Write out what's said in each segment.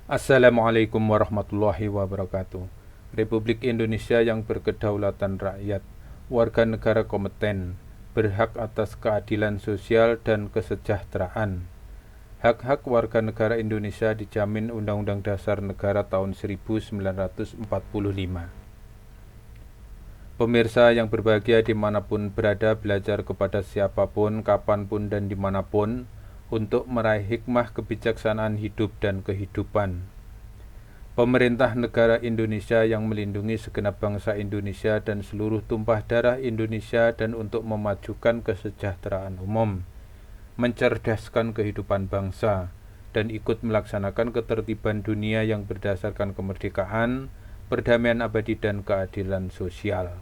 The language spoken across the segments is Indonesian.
Assalamualaikum warahmatullahi wabarakatuh. Republik Indonesia yang berkedaulatan rakyat, warga negara kompeten, berhak atas keadilan sosial dan kesejahteraan. Hak-hak warga negara Indonesia dijamin Undang-Undang Dasar Negara tahun 1945. Pemirsa yang berbahagia dimanapun berada, belajar kepada siapapun, kapanpun, dan dimanapun untuk meraih hikmah kebijaksanaan hidup dan kehidupan. Pemerintah negara Indonesia yang melindungi segenap bangsa Indonesia dan seluruh tumpah darah Indonesia dan untuk memajukan kesejahteraan umum, mencerdaskan kehidupan bangsa, dan ikut melaksanakan ketertiban dunia yang berdasarkan kemerdekaan, perdamaian abadi, dan keadilan sosial.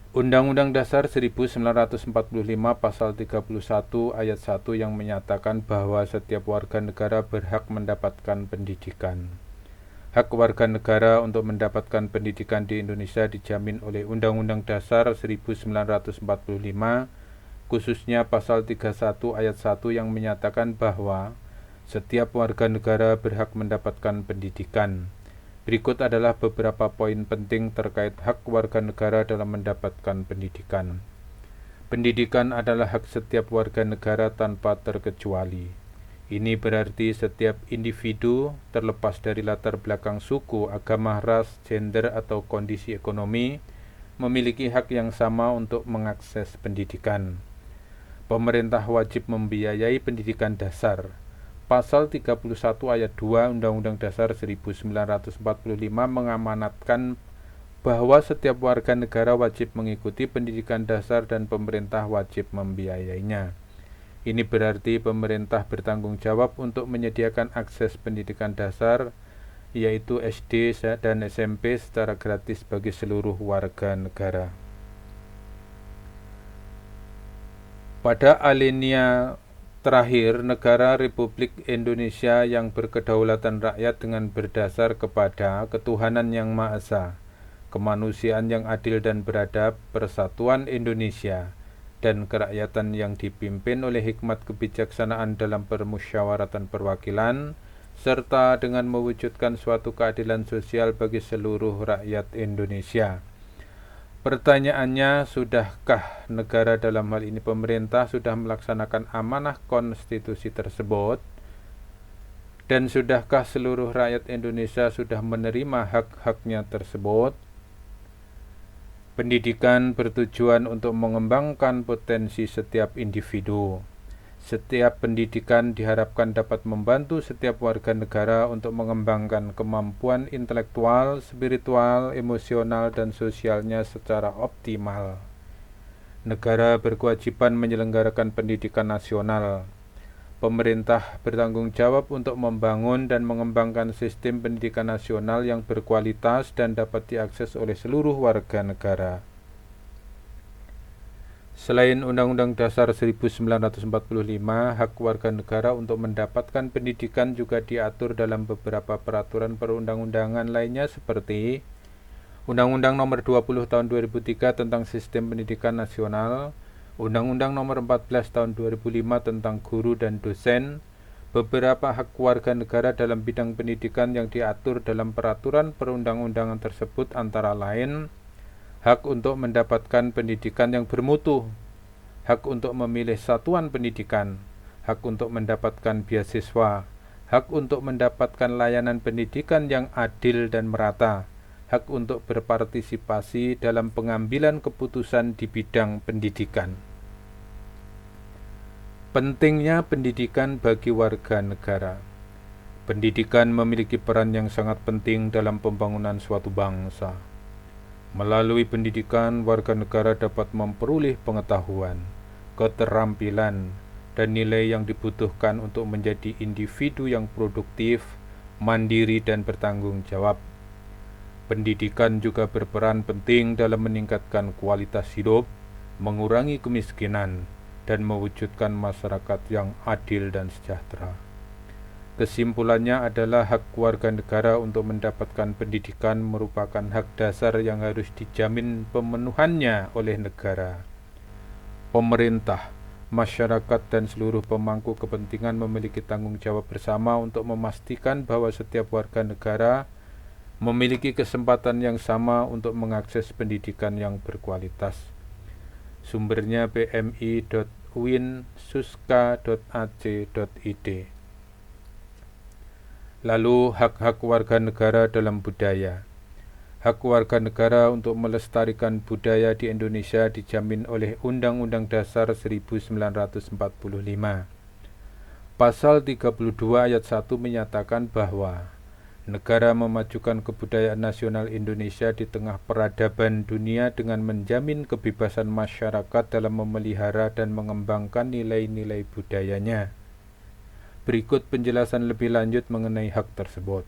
Undang-Undang Dasar 1945 Pasal 31 Ayat 1 yang menyatakan bahwa setiap warga negara berhak mendapatkan pendidikan. Hak warga negara untuk mendapatkan pendidikan di Indonesia dijamin oleh Undang-Undang Dasar 1945, khususnya Pasal 31 Ayat 1 yang menyatakan bahwa setiap warga negara berhak mendapatkan pendidikan. Berikut adalah beberapa poin penting terkait hak warga negara dalam mendapatkan pendidikan. Pendidikan adalah hak setiap warga negara tanpa terkecuali. Ini berarti setiap individu, terlepas dari latar belakang suku, agama, ras, gender, atau kondisi ekonomi, memiliki hak yang sama untuk mengakses pendidikan. Pemerintah wajib membiayai pendidikan dasar. Pasal 31 ayat 2 Undang-Undang Dasar 1945 mengamanatkan bahwa setiap warga negara wajib mengikuti pendidikan dasar dan pemerintah wajib membiayainya. Ini berarti pemerintah bertanggung jawab untuk menyediakan akses pendidikan dasar, yaitu SD dan SMP secara gratis bagi seluruh warga negara. Pada alinea terakhir, negara Republik Indonesia yang berkedaulatan rakyat dengan berdasar kepada ketuhanan yang Maha Esa, kemanusiaan yang adil dan beradab, persatuan Indonesia, dan kerakyatan yang dipimpin oleh hikmat kebijaksanaan dalam permusyawaratan perwakilan, serta dengan mewujudkan suatu keadilan sosial bagi seluruh rakyat Indonesia. Pertanyaannya, sudahkah negara, dalam hal ini pemerintah, sudah melaksanakan amanah konstitusi tersebut? Dan sudahkah seluruh rakyat Indonesia sudah menerima hak-haknya tersebut? Pendidikan bertujuan untuk mengembangkan potensi setiap individu. Setiap pendidikan diharapkan dapat membantu setiap warga negara untuk mengembangkan kemampuan intelektual, spiritual, emosional, dan sosialnya secara optimal. Negara berkewajiban menyelenggarakan pendidikan nasional. Pemerintah bertanggung jawab untuk membangun dan mengembangkan sistem pendidikan nasional yang berkualitas dan dapat diakses oleh seluruh warga negara. Selain Undang-Undang Dasar 1945, hak warga negara untuk mendapatkan pendidikan juga diatur dalam beberapa peraturan perundang-undangan lainnya seperti Undang-Undang Nomor 20 Tahun 2003 tentang Sistem Pendidikan Nasional, Undang-Undang Nomor 14 Tahun 2005 tentang Guru dan Dosen. Beberapa hak warga negara dalam bidang pendidikan yang diatur dalam peraturan perundang-undangan tersebut antara lain hak untuk mendapatkan pendidikan yang bermutu, hak untuk memilih satuan pendidikan, hak untuk mendapatkan beasiswa, hak untuk mendapatkan layanan pendidikan yang adil dan merata, hak untuk berpartisipasi dalam pengambilan keputusan di bidang pendidikan. Pentingnya pendidikan bagi warga negara. Pendidikan memiliki peran yang sangat penting dalam pembangunan suatu bangsa. Melalui pendidikan, warga negara dapat memperoleh pengetahuan, keterampilan, dan nilai yang dibutuhkan untuk menjadi individu yang produktif, mandiri, dan bertanggung jawab. Pendidikan juga berperan penting dalam meningkatkan kualitas hidup, mengurangi kemiskinan, dan mewujudkan masyarakat yang adil dan sejahtera. Kesimpulannya adalah hak warga negara untuk mendapatkan pendidikan merupakan hak dasar yang harus dijamin pemenuhannya oleh negara. Pemerintah masyarakat dan seluruh pemangku kepentingan memiliki tanggung jawab bersama untuk memastikan bahwa setiap warga negara memiliki kesempatan yang sama untuk mengakses pendidikan yang berkualitas. Sumbernya bmi.uin.suska.ac.id. Lalu hak-hak warga negara dalam budaya. Hak warga negara untuk melestarikan budaya di Indonesia dijamin oleh Undang-Undang Dasar 1945. Pasal 32 ayat 1 menyatakan bahwa negara memajukan kebudayaan nasional Indonesia di tengah peradaban dunia dengan menjamin kebebasan masyarakat dalam memelihara dan mengembangkan nilai-nilai budayanya. Berikut penjelasan lebih lanjut mengenai hak tersebut.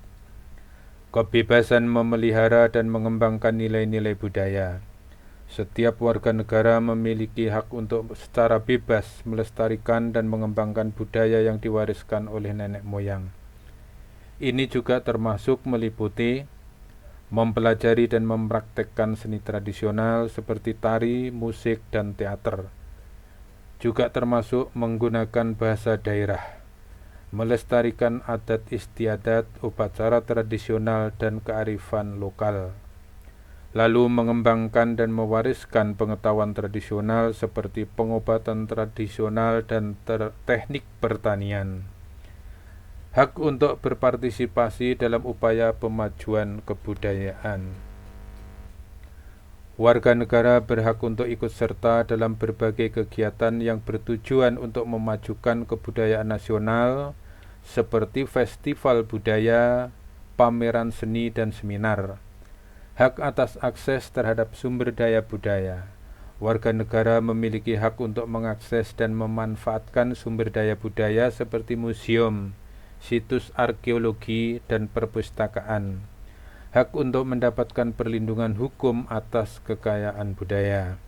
Kebebasan memelihara dan mengembangkan nilai-nilai budaya. Setiap warga negara memiliki hak untuk secara bebas melestarikan dan mengembangkan budaya yang diwariskan oleh nenek moyang. Ini juga termasuk meliputi mempelajari dan mempraktekkan seni tradisional seperti tari, musik, dan teater. Juga termasuk menggunakan bahasa daerah, melestarikan adat istiadat, upacara tradisional, dan kearifan lokal. Lalu mengembangkan dan mewariskan pengetahuan tradisional seperti pengobatan tradisional dan teknik pertanian. Hak untuk berpartisipasi dalam upaya pemajuan kebudayaan. Warga negara berhak untuk ikut serta dalam berbagai kegiatan yang bertujuan untuk memajukan kebudayaan nasional seperti festival budaya, pameran seni, dan seminar. Hak atas akses terhadap sumber daya budaya. Warga negara memiliki hak untuk mengakses dan memanfaatkan sumber daya budaya seperti museum, situs arkeologi, dan perpustakaan. Hak untuk mendapatkan perlindungan hukum atas kekayaan budaya.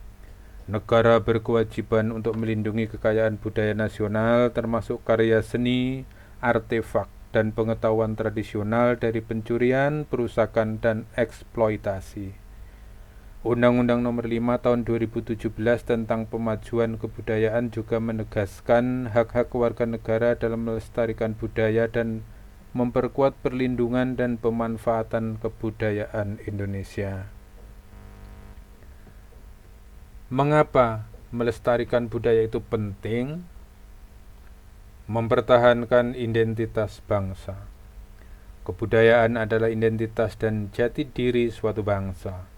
Negara berkewajiban untuk melindungi kekayaan budaya nasional termasuk karya seni, artefak, dan pengetahuan tradisional dari pencurian, perusakan, dan eksploitasi. Undang-Undang Nomor 5 Tahun 2017 tentang Pemajuan Kebudayaan juga menegaskan hak-hak warga negara dalam melestarikan budaya dan memperkuat perlindungan dan pemanfaatan kebudayaan Indonesia. Mengapa melestarikan budaya itu penting? Mempertahankan identitas bangsa. Kebudayaan adalah identitas dan jati diri suatu bangsa.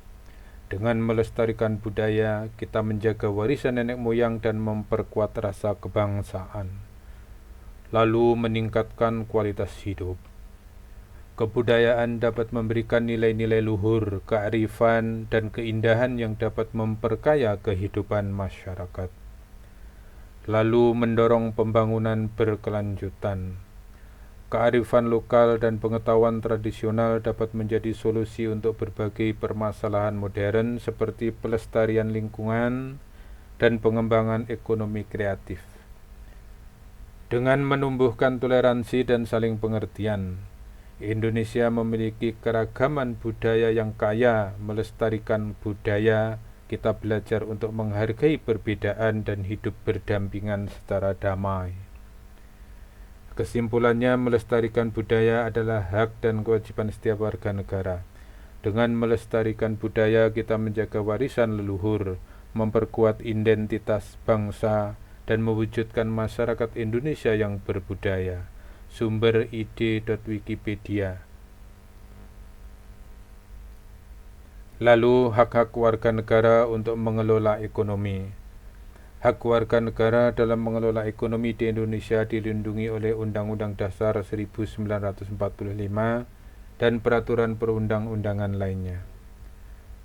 Dengan melestarikan budaya, kita menjaga warisan nenek moyang dan memperkuat rasa kebangsaan, lalu meningkatkan kualitas hidup. Kebudayaan dapat memberikan nilai-nilai luhur, kearifan, dan keindahan yang dapat memperkaya kehidupan masyarakat, lalu mendorong pembangunan berkelanjutan. Kearifan lokal dan pengetahuan tradisional dapat menjadi solusi untuk berbagai permasalahan modern seperti pelestarian lingkungan dan pengembangan ekonomi kreatif. Dengan menumbuhkan toleransi dan saling pengertian, Indonesia memiliki keragaman budaya yang kaya. Melestarikan budaya, kita belajar untuk menghargai perbedaan dan hidup berdampingan secara damai. Kesimpulannya, melestarikan budaya adalah hak dan kewajiban setiap warga negara. Dengan melestarikan budaya, kita menjaga warisan leluhur, memperkuat identitas bangsa, dan mewujudkan masyarakat Indonesia yang berbudaya. Sumber id.wikipedia. Lalu, hak-hak warga negara untuk mengelola ekonomi. Hak warga negara dalam mengelola ekonomi di Indonesia dilindungi oleh Undang-Undang Dasar 1945 dan peraturan perundang-undangan lainnya.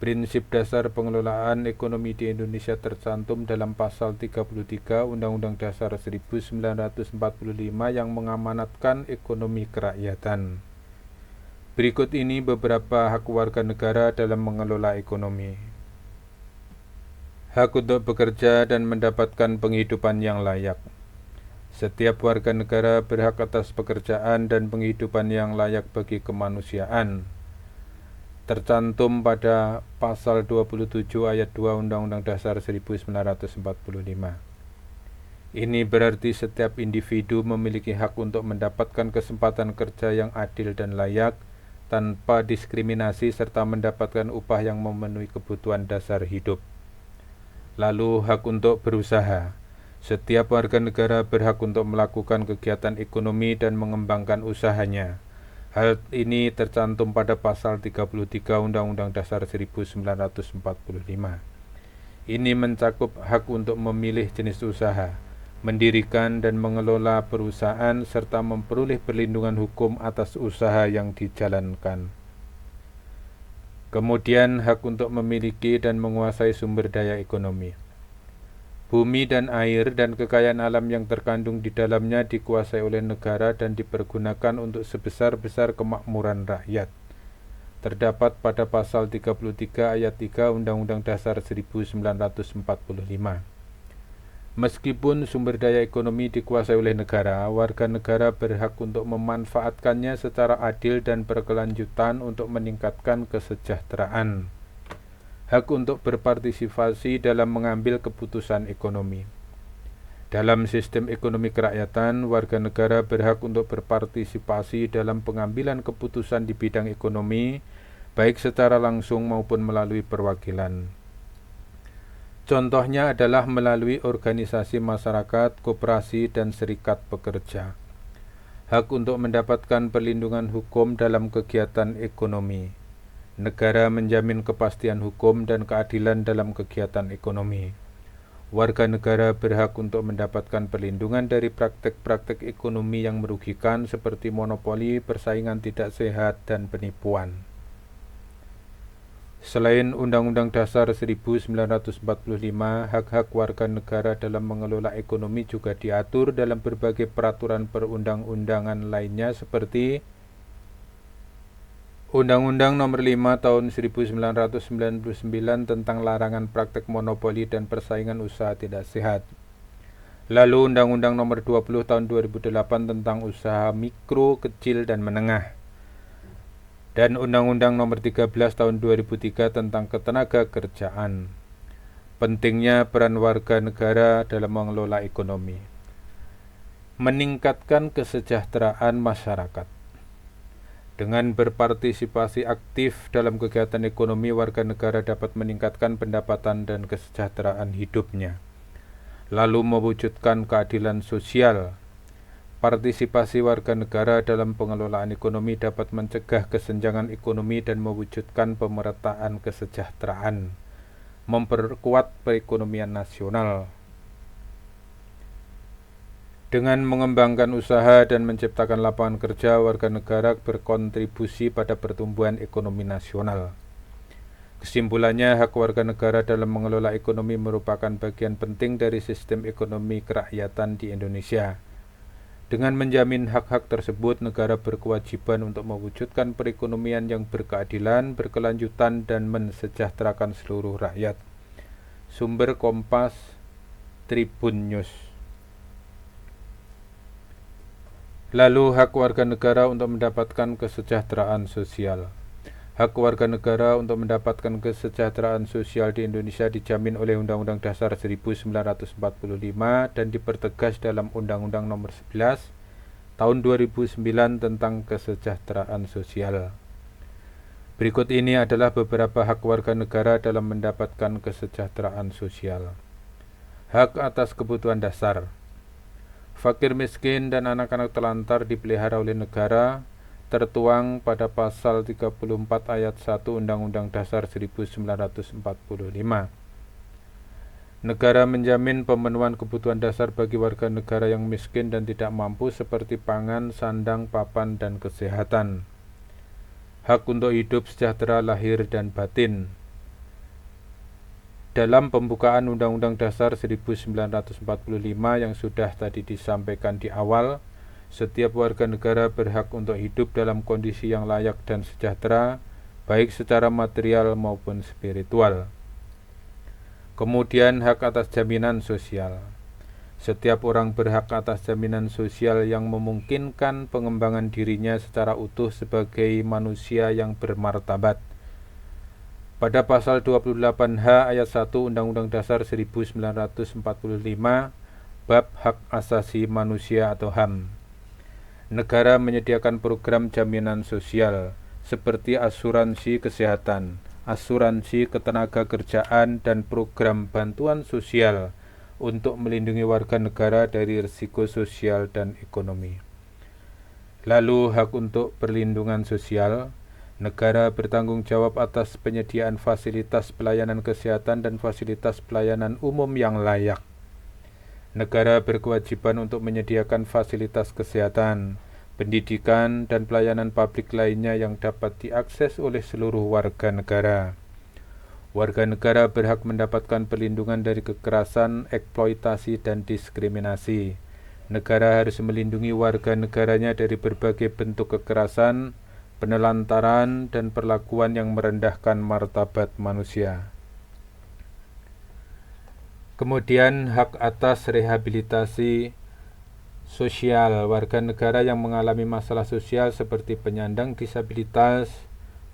Prinsip dasar pengelolaan ekonomi di Indonesia tercantum dalam pasal 33 Undang-Undang Dasar 1945 yang mengamanatkan ekonomi kerakyatan. Berikut ini beberapa hak warga negara dalam mengelola ekonomi. Hak untuk bekerja dan mendapatkan penghidupan yang layak. Setiap warga negara berhak atas pekerjaan dan penghidupan yang layak bagi kemanusiaan. Tercantum pada pasal 27 ayat 2 Undang-Undang Dasar 1945. Ini berarti setiap individu memiliki hak untuk mendapatkan kesempatan kerja yang adil dan layak, tanpa diskriminasi serta mendapatkan upah yang memenuhi kebutuhan dasar hidup. Lalu hak untuk berusaha. Setiap warga negara berhak untuk melakukan kegiatan ekonomi dan mengembangkan usahanya. Hal ini tercantum pada pasal 33 Undang-Undang Dasar 1945. Ini mencakup hak untuk memilih jenis usaha, mendirikan dan mengelola perusahaan, serta memperoleh perlindungan hukum atas usaha yang dijalankan. Kemudian hak untuk memiliki dan menguasai sumber daya ekonomi. Bumi dan air dan kekayaan alam yang terkandung di dalamnya dikuasai oleh negara dan dipergunakan untuk sebesar-besar kemakmuran rakyat. Terdapat pada pasal 33 ayat 3 Undang-Undang Dasar 1945. Meskipun sumber daya ekonomi dikuasai oleh negara, warga negara berhak untuk memanfaatkannya secara adil dan berkelanjutan untuk meningkatkan kesejahteraan. Hak untuk berpartisipasi dalam mengambil keputusan ekonomi. Dalam sistem ekonomi kerakyatan, warga negara berhak untuk berpartisipasi dalam pengambilan keputusan di bidang ekonomi, baik secara langsung maupun melalui perwakilan. Contohnya adalah melalui organisasi masyarakat, koperasi, dan serikat pekerja. Hak untuk mendapatkan perlindungan hukum dalam kegiatan ekonomi. Negara menjamin kepastian hukum dan keadilan dalam kegiatan ekonomi. Warga negara berhak untuk mendapatkan perlindungan dari praktek-praktek ekonomi yang merugikan seperti monopoli, persaingan tidak sehat, dan penipuan. Selain Undang-Undang Dasar 1945, hak-hak warga negara dalam mengelola ekonomi juga diatur dalam berbagai peraturan perundang-undangan lainnya seperti Undang-Undang Nomor 5 Tahun 1999 tentang larangan praktek monopoli dan persaingan usaha tidak sehat. Lalu Undang-Undang Nomor 20 Tahun 2008 tentang usaha mikro, kecil, dan menengah. Dan Undang-Undang Nomor 13 Tahun 2003 tentang ketenaga kerjaan. Pentingnya peran warga negara dalam mengelola ekonomi. Meningkatkan kesejahteraan masyarakat. Dengan berpartisipasi aktif dalam kegiatan ekonomi, warga negara dapat meningkatkan pendapatan dan kesejahteraan hidupnya. Lalu mewujudkan keadilan sosial. Partisipasi warga negara dalam pengelolaan ekonomi dapat mencegah kesenjangan ekonomi dan mewujudkan pemerataan kesejahteraan, memperkuat perekonomian nasional. Dengan mengembangkan usaha dan menciptakan lapangan kerja, warga negara berkontribusi pada pertumbuhan ekonomi nasional. Kesimpulannya, hak warga negara dalam mengelola ekonomi merupakan bagian penting dari sistem ekonomi kerakyatan di Indonesia. Dengan menjamin hak-hak tersebut, negara berkewajiban untuk mewujudkan perekonomian yang berkeadilan, berkelanjutan, dan mensejahterakan seluruh rakyat. Sumber Kompas, Tribun News. Lalu hak warga negara untuk mendapatkan kesejahteraan sosial. Hak warga negara untuk mendapatkan kesejahteraan sosial di Indonesia dijamin oleh Undang-Undang Dasar 1945 dan dipertegas dalam Undang-Undang Nomor 11 Tahun 2009 tentang kesejahteraan sosial. Berikut ini adalah beberapa hak warga negara dalam mendapatkan kesejahteraan sosial. Hak atas kebutuhan dasar. Fakir miskin dan anak-anak telantar dipelihara oleh negara, tertuang pada pasal 34 ayat 1 Undang-Undang Dasar 1945. Negara menjamin pemenuhan kebutuhan dasar bagi warga negara yang miskin dan tidak mampu seperti pangan, sandang, papan, dan kesehatan. Hak untuk hidup sejahtera lahir dan batin. Dalam pembukaan Undang-Undang Dasar 1945 yang sudah tadi disampaikan di awal, setiap warga negara berhak untuk hidup dalam kondisi yang layak dan sejahtera, baik secara material maupun spiritual. Kemudian hak atas jaminan sosial. Setiap orang berhak atas jaminan sosial yang memungkinkan pengembangan dirinya secara utuh sebagai manusia yang bermartabat. Pada pasal 28H ayat 1 Undang-Undang Dasar 1945, Bab Hak Asasi Manusia atau HAM. Negara menyediakan program jaminan sosial seperti asuransi kesehatan, asuransi ketenagakerjaan, dan program bantuan sosial untuk melindungi warga negara dari risiko sosial dan ekonomi. Lalu hak untuk perlindungan sosial. Negara bertanggung jawab atas penyediaan fasilitas pelayanan kesehatan dan fasilitas pelayanan umum yang layak. Negara berkewajiban untuk menyediakan fasilitas kesehatan, pendidikan, dan pelayanan publik lainnya yang dapat diakses oleh seluruh warga negara. Warga negara berhak mendapatkan perlindungan dari kekerasan, eksploitasi, dan diskriminasi. Negara harus melindungi warga negaranya dari berbagai bentuk kekerasan, penelantaran, dan perlakuan yang merendahkan martabat manusia. Kemudian hak atas rehabilitasi sosial. Warga negara yang mengalami masalah sosial seperti penyandang disabilitas,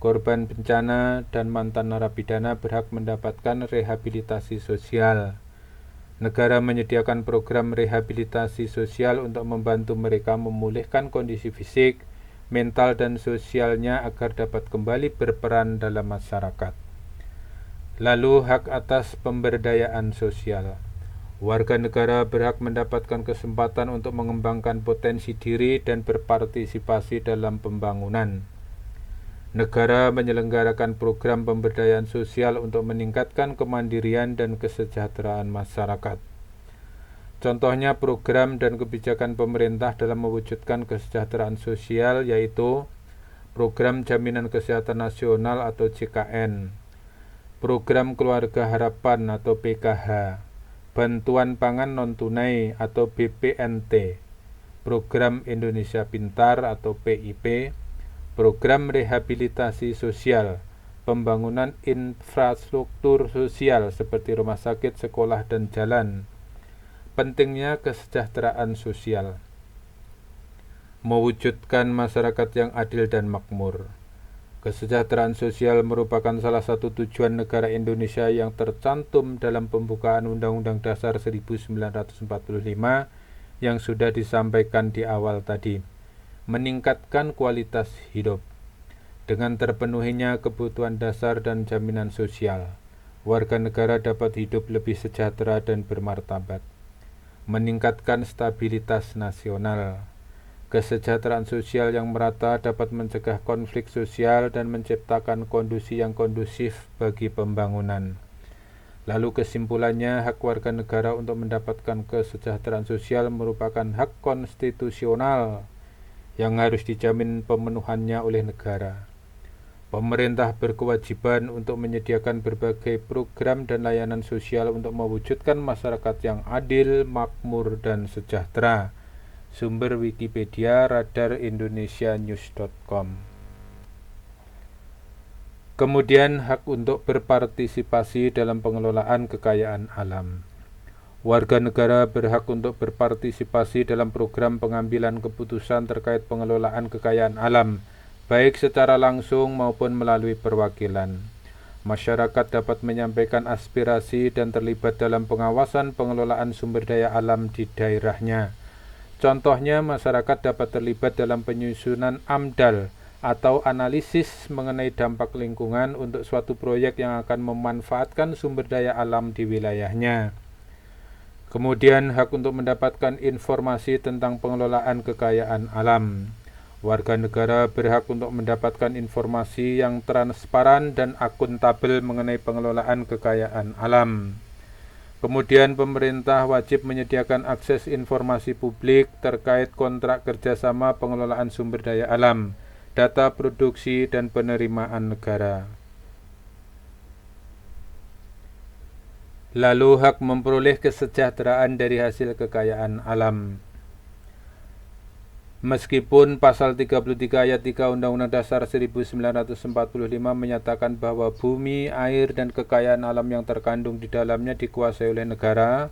korban bencana, dan mantan narapidana berhak mendapatkan rehabilitasi sosial. Negara menyediakan program rehabilitasi sosial untuk membantu mereka memulihkan kondisi fisik, mental, dan sosialnya agar dapat kembali berperan dalam masyarakat. Lalu hak atas pemberdayaan sosial. Warga negara berhak mendapatkan kesempatan untuk mengembangkan potensi diri dan berpartisipasi dalam pembangunan. Negara menyelenggarakan program pemberdayaan sosial untuk meningkatkan kemandirian dan kesejahteraan masyarakat. Contohnya program dan kebijakan pemerintah dalam mewujudkan kesejahteraan sosial yaitu Program Jaminan Kesehatan Nasional atau JKN, Program Keluarga Harapan atau PKH, Bantuan Pangan Non-Tunai atau BPNT, Program Indonesia Pintar atau PIP, Program Rehabilitasi Sosial, Pembangunan infrastruktur sosial seperti rumah sakit, sekolah, dan jalan. Pentingnya kesejahteraan sosial. Mewujudkan masyarakat yang adil dan makmur. Kesejahteraan sosial merupakan salah satu tujuan negara Indonesia yang tercantum dalam pembukaan Undang-Undang Dasar 1945 yang sudah disampaikan di awal tadi. Meningkatkan kualitas hidup. Dengan terpenuhinya kebutuhan dasar dan jaminan sosial, warga negara dapat hidup lebih sejahtera dan bermartabat. Meningkatkan stabilitas nasional. Kesejahteraan sosial yang merata dapat mencegah konflik sosial dan menciptakan kondisi yang kondusif bagi pembangunan. Lalu kesimpulannya, hak warga negara untuk mendapatkan kesejahteraan sosial merupakan hak konstitusional yang harus dijamin pemenuhannya oleh negara. Pemerintah berkewajiban untuk menyediakan berbagai program dan layanan sosial untuk mewujudkan masyarakat yang adil, makmur, dan sejahtera. Sumber Wikipedia radarindonesianews.com. Kemudian hak untuk berpartisipasi dalam pengelolaan kekayaan alam. Warga negara berhak untuk berpartisipasi dalam program pengambilan keputusan terkait pengelolaan kekayaan alam, baik secara langsung maupun melalui perwakilan. Masyarakat dapat menyampaikan aspirasi dan terlibat dalam pengawasan pengelolaan sumber daya alam di daerahnya. Contohnya, masyarakat dapat terlibat dalam penyusunan AMDAL atau analisis mengenai dampak lingkungan untuk suatu proyek yang akan memanfaatkan sumber daya alam di wilayahnya. Kemudian hak untuk mendapatkan informasi tentang pengelolaan kekayaan alam. Warga negara berhak untuk mendapatkan informasi yang transparan dan akuntabel mengenai pengelolaan kekayaan alam. Kemudian pemerintah wajib menyediakan akses informasi publik terkait kontrak kerjasama pengelolaan sumber daya alam, data produksi, dan penerimaan negara. Lalu hak memperoleh kesejahteraan dari hasil kekayaan alam. Meskipun pasal 33 ayat 3 Undang-Undang Dasar 1945 menyatakan bahwa bumi, air, dan kekayaan alam yang terkandung di dalamnya dikuasai oleh negara,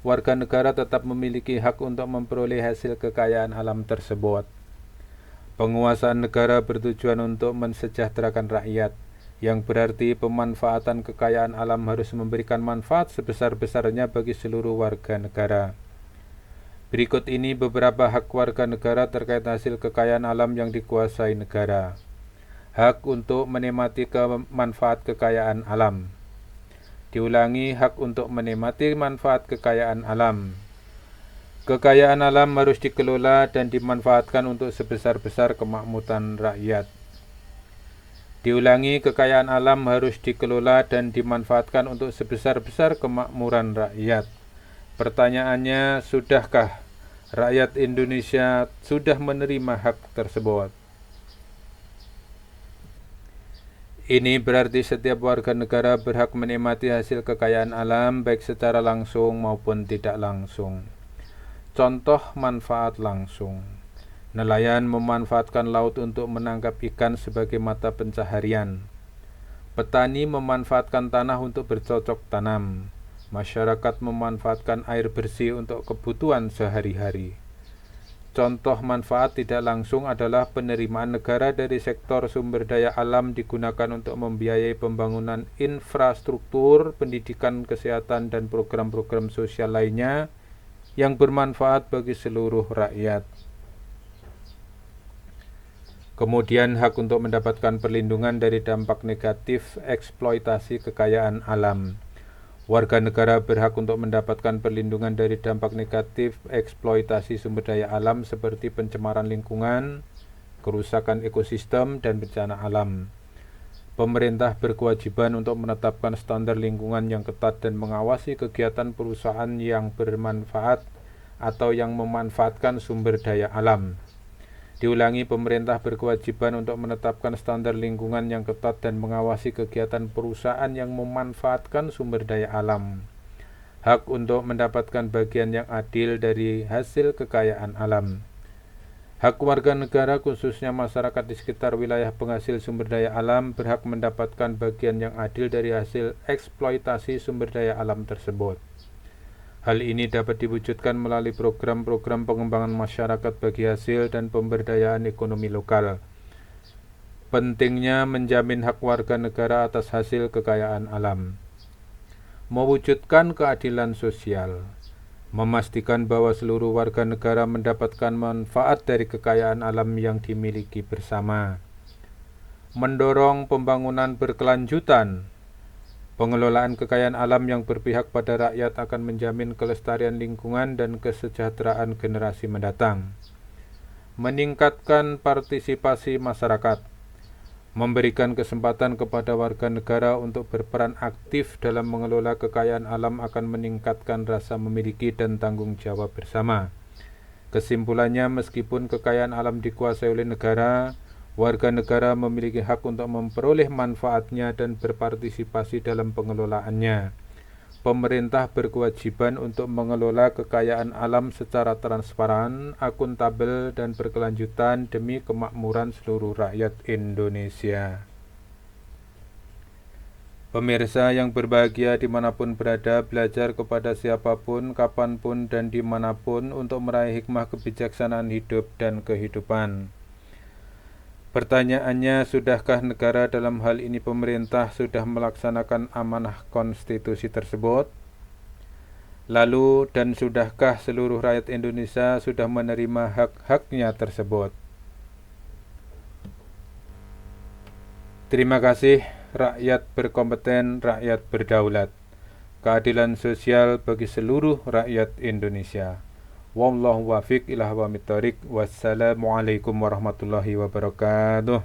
warga negara tetap memiliki hak untuk memperoleh hasil kekayaan alam tersebut. Penguasaan negara bertujuan untuk mensejahterakan rakyat, yang berarti pemanfaatan kekayaan alam harus memberikan manfaat sebesar-besarnya bagi seluruh warga negara. Berikut ini beberapa hak warga negara terkait hasil kekayaan alam yang dikuasai negara. Hak untuk menikmati manfaat kekayaan alam. Diulangi, hak untuk menikmati manfaat kekayaan alam. Kekayaan alam harus dikelola dan dimanfaatkan untuk sebesar-besar kemakmuran rakyat. Diulangi, kekayaan alam harus dikelola dan dimanfaatkan untuk sebesar-besar kemakmuran rakyat. Pertanyaannya, sudahkah rakyat Indonesia sudah menerima hak tersebut? Ini berarti setiap warga negara berhak menikmati hasil kekayaan alam baik secara langsung maupun tidak langsung. Contoh manfaat langsung. Nelayan memanfaatkan laut untuk menangkap ikan sebagai mata pencaharian. Petani memanfaatkan tanah untuk bercocok tanam. Masyarakat memanfaatkan air bersih untuk kebutuhan sehari-hari. Contoh manfaat tidak langsung adalah penerimaan negara dari sektor sumber daya alam digunakan untuk membiayai pembangunan infrastruktur, pendidikan, kesehatan, dan program-program sosial lainnya yang bermanfaat bagi seluruh rakyat. Kemudian hak untuk mendapatkan perlindungan dari dampak negatif eksploitasi kekayaan alam. Warga negara berhak untuk mendapatkan perlindungan dari dampak negatif eksploitasi sumber daya alam seperti pencemaran lingkungan, kerusakan ekosistem, dan bencana alam. Pemerintah berkewajiban untuk menetapkan standar lingkungan yang ketat dan mengawasi kegiatan perusahaan yang bermanfaat atau yang memanfaatkan sumber daya alam. Diulangi, pemerintah berkewajiban untuk menetapkan standar lingkungan yang ketat dan mengawasi kegiatan perusahaan yang memanfaatkan sumber daya alam. Hak untuk mendapatkan bagian yang adil dari hasil kekayaan alam. Hak warga negara khususnya masyarakat di sekitar wilayah penghasil sumber daya alam berhak mendapatkan bagian yang adil dari hasil eksploitasi sumber daya alam tersebut. Hal ini dapat diwujudkan melalui program-program pengembangan masyarakat bagi hasil dan pemberdayaan ekonomi lokal. Pentingnya menjamin hak warga negara atas hasil kekayaan alam. Mewujudkan keadilan sosial. Memastikan bahwa seluruh warga negara mendapatkan manfaat dari kekayaan alam yang dimiliki bersama. Mendorong pembangunan berkelanjutan. Pengelolaan kekayaan alam yang berpihak pada rakyat akan menjamin kelestarian lingkungan dan kesejahteraan generasi mendatang. Meningkatkan partisipasi masyarakat. Memberikan kesempatan kepada warga negara untuk berperan aktif dalam mengelola kekayaan alam akan meningkatkan rasa memiliki dan tanggung jawab bersama. Kesimpulannya, meskipun kekayaan alam dikuasai oleh negara, warga negara memiliki hak untuk memperoleh manfaatnya dan berpartisipasi dalam pengelolaannya. Pemerintah berkewajiban untuk mengelola kekayaan alam secara transparan, akuntabel, dan berkelanjutan demi kemakmuran seluruh rakyat Indonesia. Pemirsa yang berbahagia dimanapun berada, belajar kepada siapapun, kapanpun, dan dimanapun untuk meraih hikmah kebijaksanaan hidup dan kehidupan. Pertanyaannya, sudahkah negara, dalam hal ini pemerintah, sudah melaksanakan amanah konstitusi tersebut? Lalu, dan sudahkah seluruh rakyat Indonesia sudah menerima hak-haknya tersebut? Terima kasih. Rakyat berkompeten, rakyat berdaulat. Keadilan sosial bagi seluruh rakyat Indonesia. Wallahu wafiq ila aqwamit thoriq. Wassalamualaikum warahmatullahi wabarakatuh.